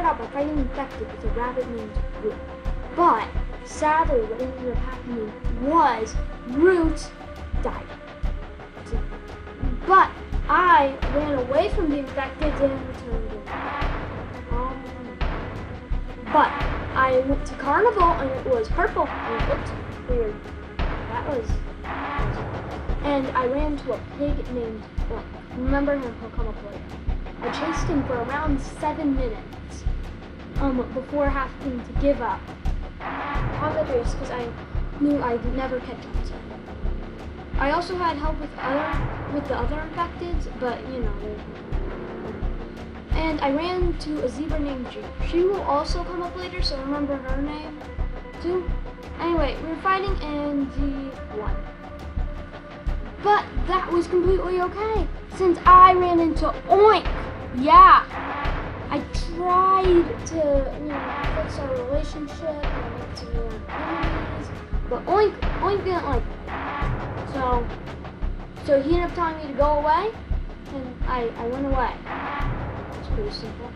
out by fighting infected with a rabbit named Root. But sadly, what ended up happening was Root died. But I ran away from the infected and returned it. But I went to Carnival and it was purple and it looked weird. That was and I ran into a pig named Oink. Remember him, he'll come up later. I chased him for around 7 minutes before having to give up on the race because I knew I'd never catch up to him. I also had help with the other infecteds, but you know. And I ran to a zebra named G. She will also come up later, so remember her name too. Anyway, we were fighting and G won. But that was completely okay, since I ran into Oink. Yeah, I tried to, fix our relationship and to be enemies, but Oink didn't like it. So he ended up telling me to go away, and I went away. It's pretty simple.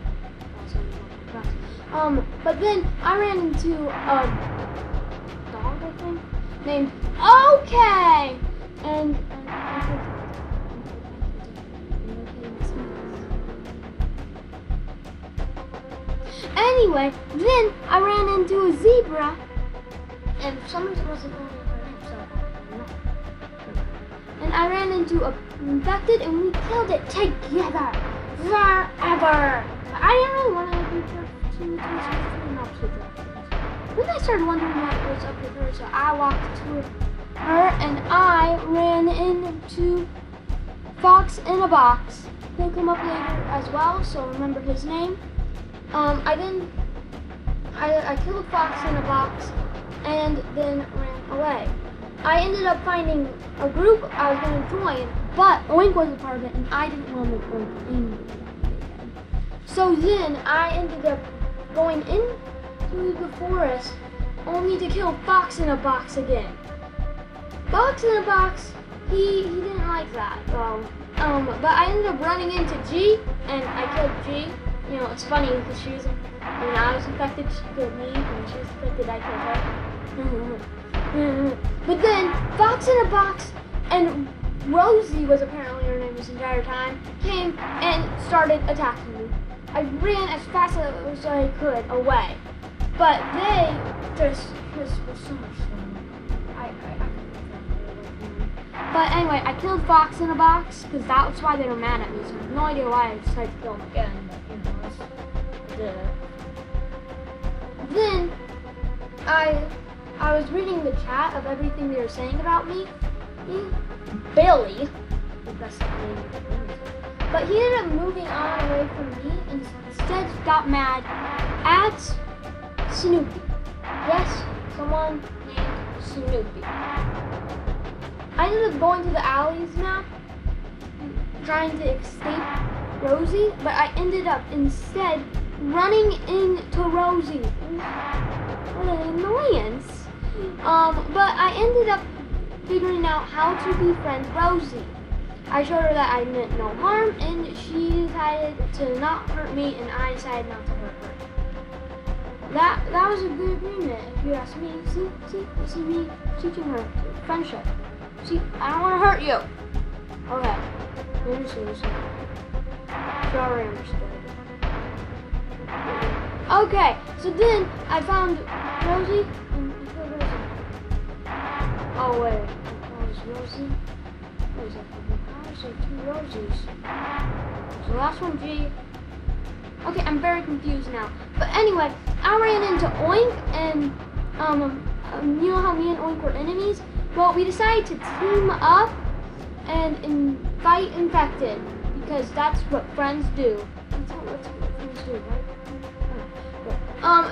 But then I ran into a dog, I think, named Okay, and anyway, then I ran into a zebra, and for some reason it wasn't going her name, so and I ran into a infected, and we killed it together forever. I didn't really want to be two opposite directions. Then I started wondering what was up with her, so I walked to her, and I ran into Fox in a Box. He'll come up later as well, so remember his name. I killed Fox in a Box and then ran away. I ended up finding a group I was going to join, but Oink wasn't part of it, and I didn't want to make Oink in. So then I ended up going into the forest only to kill Fox in a Box again. Fox in a Box, he didn't like that. But I ended up running into G, and I killed G. You know, it's funny because when I was infected, she killed me, and when she was infected, I killed her. But then, Fox in a Box and Rosie was apparently her name this entire time, came and started attacking me. I ran as fast as I could away, but they just were so much fun. But anyway, I killed Fox in a Box because that's why they were mad at me. So I have no idea why I decided to kill them again. But then I was reading the chat of everything they were saying about me. Billy, the best name. But he ended up moving on away from me and instead got mad at Snoopy. Yes, someone named Snoopy. I ended up going to the alleys now, trying to escape Rosie, but I ended up instead running into Rosie. What an annoyance. But I ended up figuring out how to befriend Rosie. I showed her that I meant no harm, and she decided to not hurt me, and I decided not to hurt her. That was a good agreement, if you ask me. See, this is me teaching her friendship. See, I don't want to hurt you. Okay, you understand. She already understood. Okay, so then I found Rosie, and I killed Rosie. Oh wait, that was Rosie. What is that? How is there 2 Rosies? So the last one, G. Okay, I'm very confused now. But anyway, I ran into Oink, and you know how me and Oink were enemies? Well, we decided to team up and fight infected because that's what friends do. That's what friends do, right?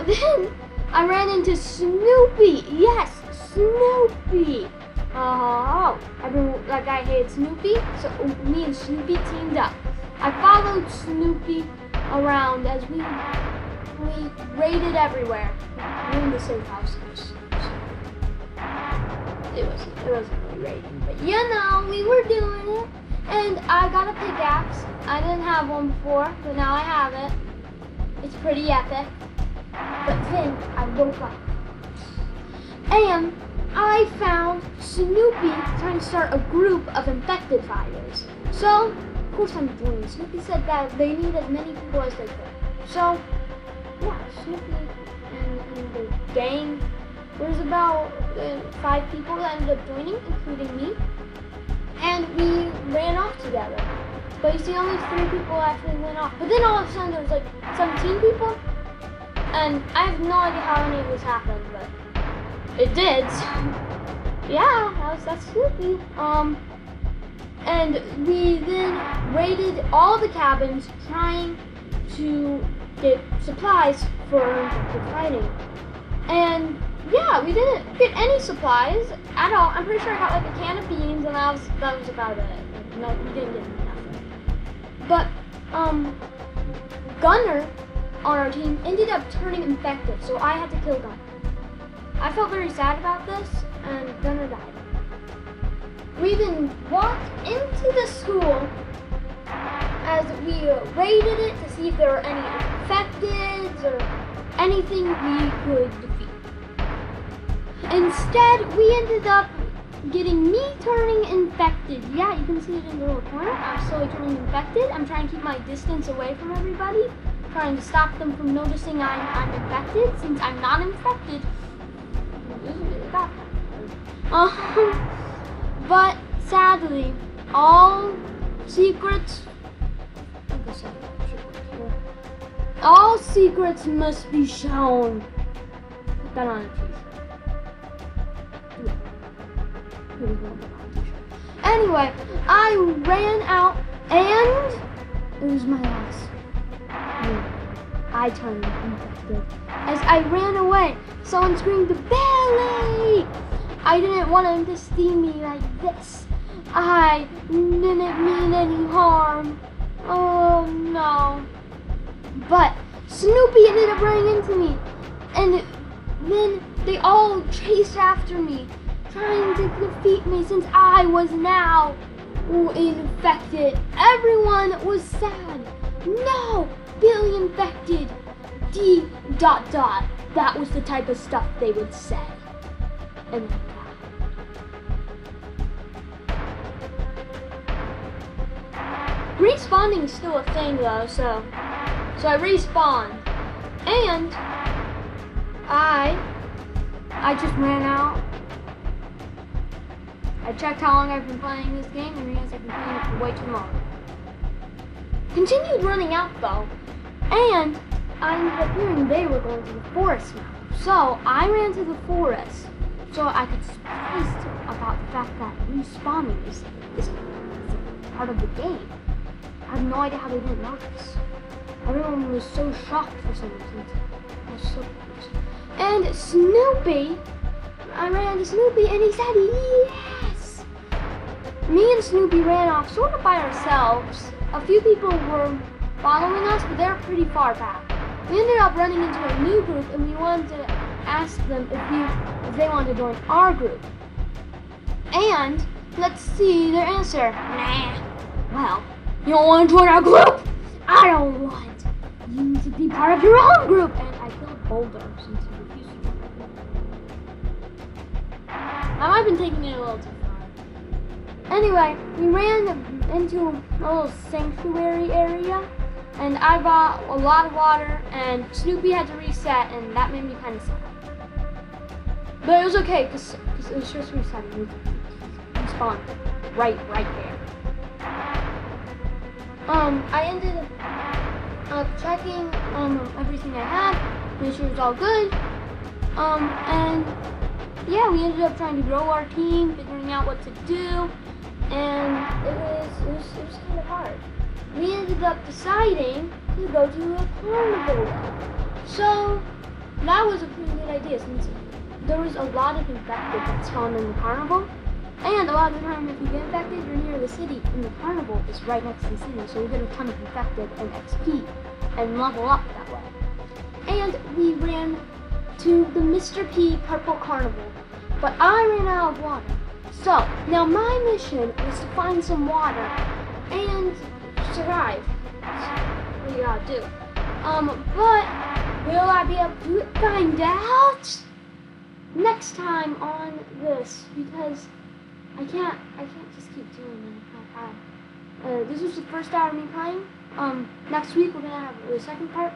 Then I ran into Snoopy. Yes, Snoopy. That guy hated Snoopy, so me and Snoopy teamed up. I followed Snoopy around as we raided everywhere. We were in the safe houses. It wasn't really raiding, but you know, we were doing it. And I got a pickaxe. I didn't have one before, but now I have it. It's pretty epic. But then I woke up. And I found Snoopy trying to start a group of infected fighters. So, of course I'm joining. Snoopy said that they need as many people as they could. So, yeah, Snoopy and the gang, there's about 5 people that ended up joining, including me. And we ran off together. But you see, only 3 people actually went off. But then all of a sudden there was like 17 people. And I have no idea how any of this happened, but it did. Yeah, that's Snoopy. And we then raided all the cabins trying to get supplies for infected fighting. And yeah, we didn't get any supplies at all. I'm pretty sure I got like a can of beans, and that was about it. No, we didn't get nothing. But Gunner on our team ended up turning infected, so I had to kill Gunner. I felt very sad about this, and Gunner died. We then walked into the school as we raided it to see if there were any infected or anything we could defeat. Instead, we ended up getting me turning infected. Yeah, you can see it in the little corner. I'm slowly turning infected. I'm trying to keep my distance away from everybody, trying to stop them from noticing I'm infected, since I'm not infected. But sadly, all secrets must be shown. Put that on a t-shirt. Anyway, I ran out and it was my loss. I turned infected. As I ran away, someone screamed, "Billy!" I didn't want him to see me like this. I didn't mean any harm. Oh no. But Snoopy ended up running into me. And then they all chased after me, trying to defeat me since I was now infected. Everyone was sad. No, Billy infected. ... That was the type of stuff they would say. And respawning is still a thing though, so I respawned. And I just ran out. I checked how long I've been playing this game and realized I've been playing it for way too long. Continued running out though, and I ended up hearing they were going to the forest now. So I ran to the forest so I could surprise them about the fact that respawning is part of the game. I have no idea how they didn't notice. Everyone was so shocked for some reason. I was so confused. And Snoopy, I ran to Snoopy and he said yes! Me and Snoopy ran off sort of by ourselves. A few people were following us, but they're pretty far back. We ended up running into a new group and we wanted to ask them if they wanted to join our group. And let's see their answer. Nah. Well, you don't want to join our group? I don't want you to be part of your own group. And I killed Boulder since he refused to join our group. I might have been taking it a little too far. Anyway, we ran into a little sanctuary area. And I got a lot of water, and Snoopy had to reset, and that made me kind of sad. But it was okay, because it was just resetting. We spawned right there. I ended up checking everything I had, made sure it was all good. And yeah, we ended up trying to grow our team, figuring out what to do, and it was kind of hard. We ended up deciding to go to a carnival. So that was a pretty good idea since there was a lot of infected that spawned in the carnival. And a lot of the time if you get infected, you're near the city and the carnival is right next to the city. So we get a ton of infected and XP and level up that way. And we ran to the Mr. P Purple Carnival. But I ran out of water. So now my mission was to find some water and survive. That's what you gotta do. But will I be able to find out next time on this? Because I can't just keep doing it. This was the first hour of me playing. Next week we're gonna have the second part.